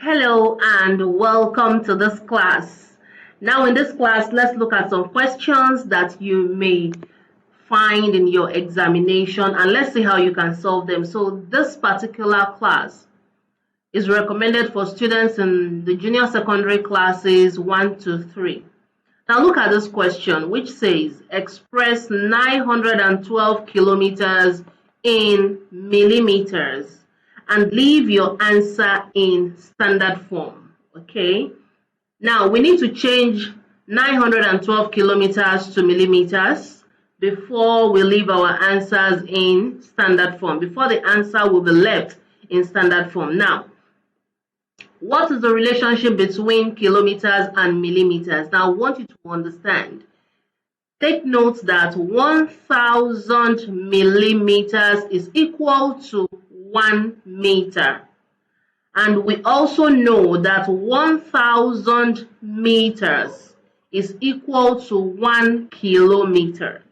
Hello and welcome to this class. Now in this class, let's look at some questions that you may find in your examination and let's see how you can solve them. So this particular class is recommended for students in the junior secondary classes 1 to 3. Now look at this question which says express 912 kilometers in millimeters and leave your answer in standard form. Okay, now we need to change 912 kilometers to millimeters before we leave our answers in standard form, before the answer will be left in standard form. Now, what is the relationship between kilometers and millimeters? Now, I want you to understand. Take note that 1000 millimeters is equal to 1 meter. And we also know that 1000 meters is equal to 1 kilometer.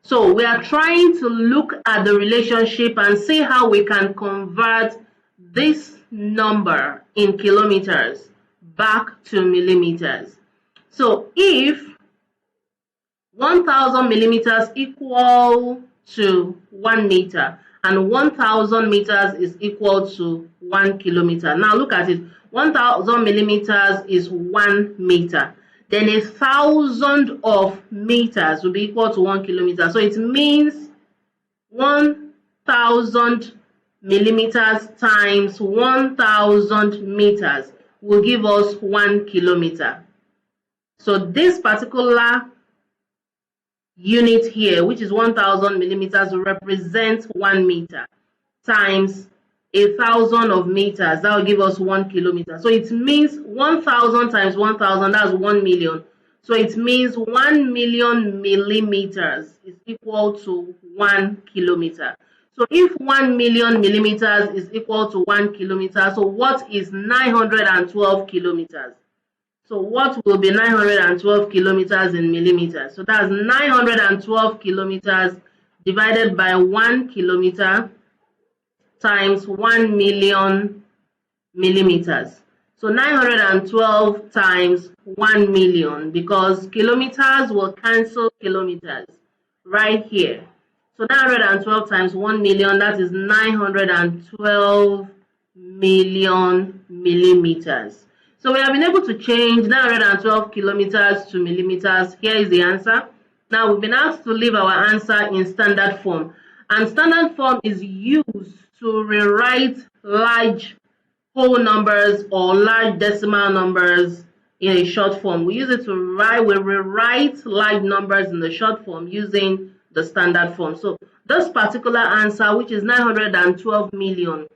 So we are trying to look at the relationship and see how we can convert this number in kilometers back to millimeters. So if 1000 millimeters equal to 1 meter and 1000 meters is equal to 1 kilometer. Now look at it. 1000 millimeters is 1 meter. Then 1000 of meters will be equal to 1 kilometer. So it means 1000 millimeters times 1000 meters will give us 1 kilometer. So this particular unit here, which is 1000 millimeters, represents 1 meter times 1000 of meters. That will give us 1 kilometer. So it means 1000 times 1000, that's 1 million. So it means 1 million millimeters is equal to 1 kilometer. So if 1 million millimeters is equal to 1 kilometer, so what is 912 kilometers? So what will be 912 kilometers in millimeters? So that's 912 kilometers divided by 1 kilometer times 1 million millimeters. So 912 times 1 million, because kilometers will cancel kilometers right here. So 912 times 1 million, that is 912 million millimeters. So we have been able to change 912 kilometers to millimeters. Here is the answer. Now we've been asked to leave our answer in standard form. And standard form is used to rewrite large whole numbers or large decimal numbers in a short form. We use it to rewrite large numbers in the short form using the standard form. So this particular answer, which is 912 million,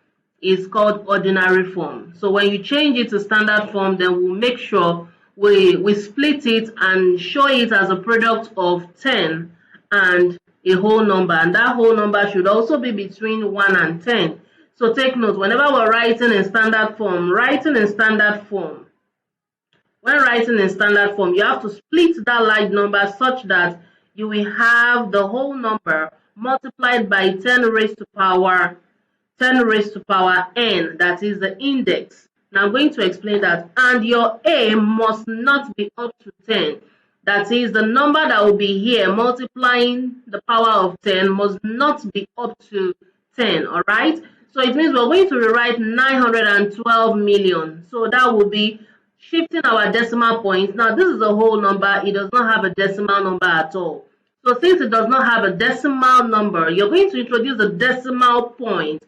is called ordinary form. So when you change it to standard form, then we'll make sure we split it and show it as a product of 10 and a whole number. And that whole number should also be between 1 and 10. So take note, whenever we're writing in standard form, when writing in standard form, you have to split that large number such that you will have the whole number multiplied by 10 raised to power n, that is the index. Now I'm going to explain that. And your a must not be up to 10. That is, the number that will be here multiplying the power of 10 must not be up to 10, all right? So it means we're going to rewrite 912 million. So that will be shifting our decimal point. Now this is a whole number. It does not have a decimal number at all. So since it does not have a decimal number, you're going to introduce a decimal point.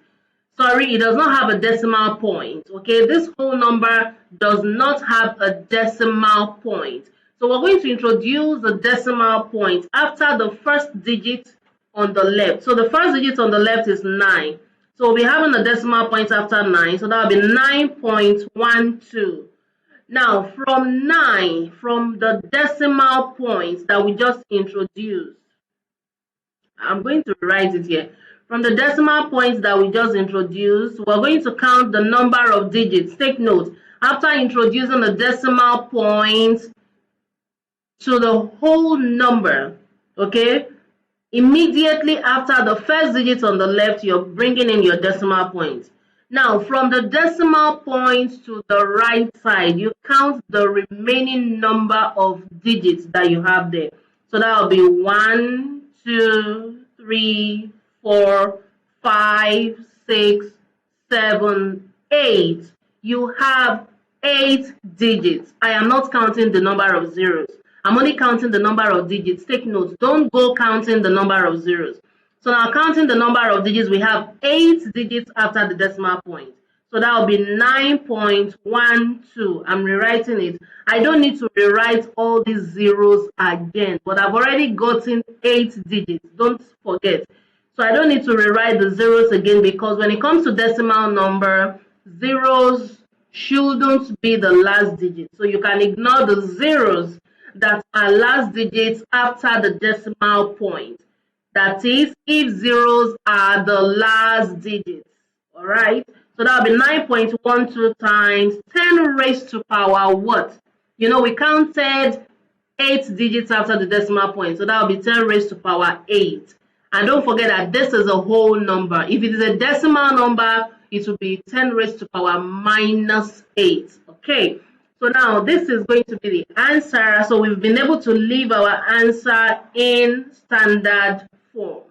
Sorry, it does not have a decimal point. Okay, this whole number does not have a decimal point. So we're going to introduce the decimal point after the first digit on the left. So the first digit on the left is 9. So we'll be having a decimal point after 9. So that will be 9.12. Now from 9, from the decimal point that we just introduced, I'm going to write it here. From the decimal points that we just introduced, we're going to count the number of digits. Take note, after introducing the decimal point to the whole number, okay, immediately after the first digit on the left, you're bringing in your decimal point. Now, from the decimal point to the right side, you count the remaining number of digits that you have there. So that will be 1, 2, 3, 4, 5, 6, 7, 8. You have 8 digits. I am not counting the number of zeros. I'm only counting the number of digits. Take note. Don't go counting the number of zeros. So now counting the number of digits, we have 8 digits after the decimal point. So that will be 9.12. I'm rewriting it. I don't need to rewrite all these zeros again, but I've already gotten 8 digits. Don't forget. So I don't need to rewrite the zeros again, because when it comes to decimal number, zeros shouldn't be the last digit. So you can ignore the zeros that are last digits after the decimal point. That is, if zeros are the last digits. All right. So that will be 9.12 times 10 raised to power what? You know, we counted 8 digits after the decimal point. So that will be 10 raised to power 8. And don't forget that this is a whole number. If it is a decimal number, it will be 10 raised to power minus 8. Okay. So now this is going to be the answer. So we've been able to leave our answer in standard form.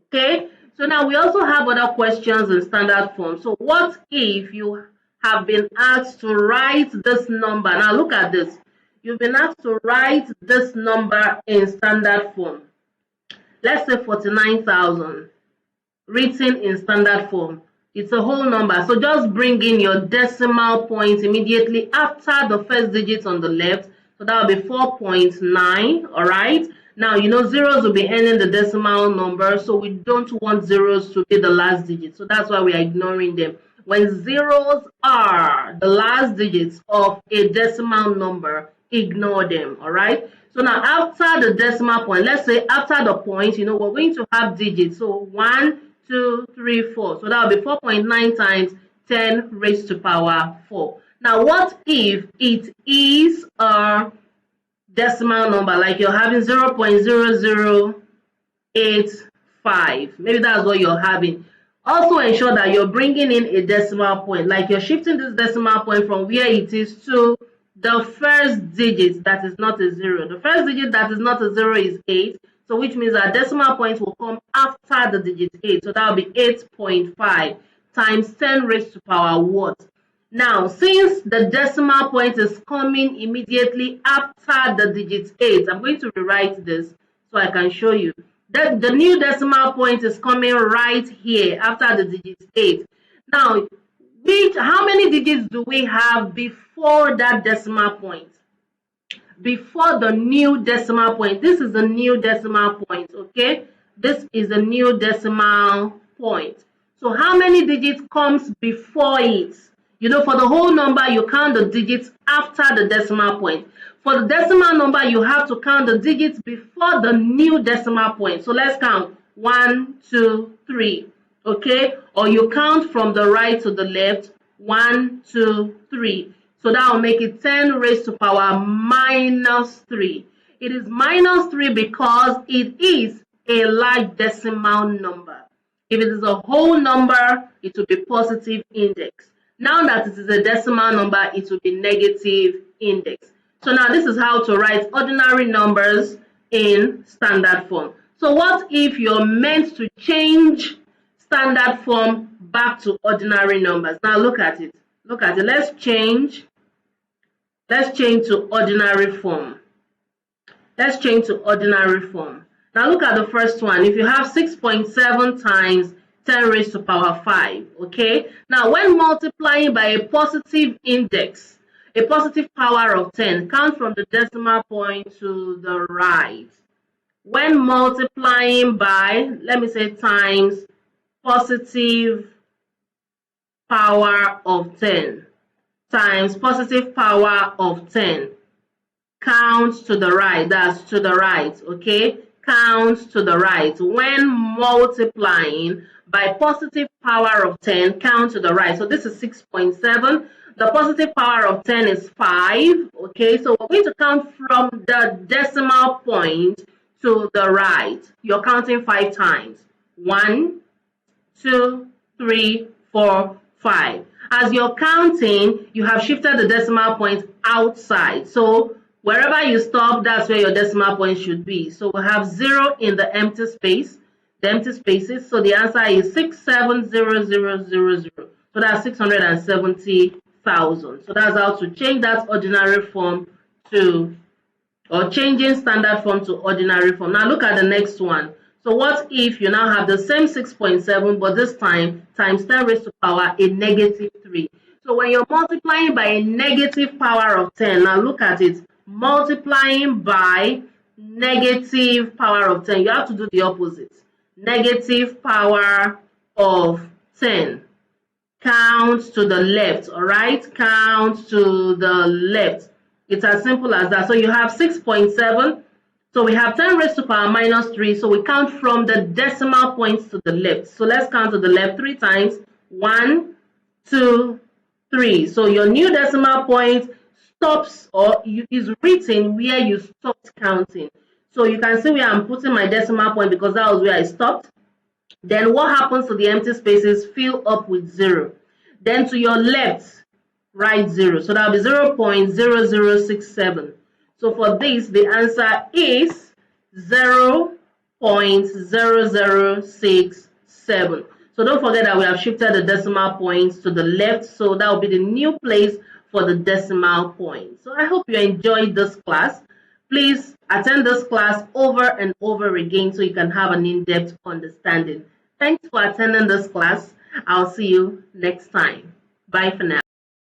Okay. So now we also have other questions in standard form. So what if you have been asked to write this number? Now look at this. You've been asked to write this number in standard form. Let's say 49,000 written in standard form. It's a whole number. So just bring in your decimal point immediately after the first digit on the left. So that will be 4.9. All right. Now, you know, zeros will be ending the decimal number. So we don't want zeros to be the last digit. So that's why we are ignoring them. When zeros are the last digits of a decimal number, ignore them. All right. So now after the decimal point, let's say after the point, you know, we're going to have digits. So 1, 2, 3, 4. So that will be 4.9 times 10 raised to power 4. Now, what if it is a decimal number, like you're having 0.0085? Maybe that's what you're having. Also ensure that you're bringing in a decimal point, like you're shifting this decimal point from where it is to the first digit that is not a 0. The first digit that is not a 0 is 8. So which means our decimal point will come after the digit 8. So that will be 8.5 times 10 raised to power what? Now, since the decimal point is coming immediately after the digit 8, I'm going to rewrite this so I can show you. That the new decimal point is coming right here after the digit 8. Now, how many digits do we have before that decimal point? Before the new decimal point. This is the new decimal point, okay? This is the new decimal point. So how many digits comes before it? You know, for the whole number, you count the digits after the decimal point. For the decimal number, you have to count the digits before the new decimal point. So let's count 1, 2, 3, okay? Or you count from the right to the left, 1, 2, 3. So that will make it 10 raised to power minus 3. It is minus 3 because it is a large decimal number. If it is a whole number, it will be positive index. Now that it is a decimal number, it will be negative index. So now this is how to write ordinary numbers in standard form. So what if you're meant to change standard form back to ordinary numbers? Now look at it. Look at it. Let's change to ordinary form. Let's change to ordinary form. Now look at the first one. If you have 6.7 times 10 raised to power 5, okay? Now when multiplying by a positive index, a positive power of 10, count from the decimal point to the right. When multiplying by, let me say, times positive power of 10, times positive power of 10, count to the right. That's to the right, okay? Count to the right. When multiplying by positive power of 10, count to the right. So this is 6.7. The positive power of 10 is 5, okay? So we're going to count from the decimal point to the right. You're counting 5 times. 1, 2, 3, 4, 5. As you're counting, you have shifted the decimal point outside. So wherever you stop, that's where your decimal point should be. So we have 0 in the empty space, the empty spaces. So the answer is 670000. So that's 670,000. So that's how to change that ordinary form to, or changing standard form to ordinary form. Now look at the next one. So what if you now have the same 6.7, but this time times 10 raised to power a negative 3. So when you're multiplying by a negative power of 10, now look at it, multiplying by negative power of 10, you have to do the opposite. Negative power of 10. Count to the left, all right? Count to the left. It's as simple as that. So you have 6.7. So we have 10 raised to power minus 3. So we count from the decimal points to the left. So let's count to the left 3 times. 1, 2, 3. So your new decimal point stops, or is written where you stopped counting. So you can see where I'm putting my decimal point because that was where I stopped. Then what happens to the empty spaces? Fill up with 0. Then to your left, write 0. So that will be 0.0067. So for this, the answer is 0.0067. So don't forget that we have shifted the decimal points to the left. So that will be the new place for the decimal point. So I hope you enjoyed this class. Please attend this class over and over again so you can have an in-depth understanding. Thanks for attending this class. I'll see you next time. Bye for now.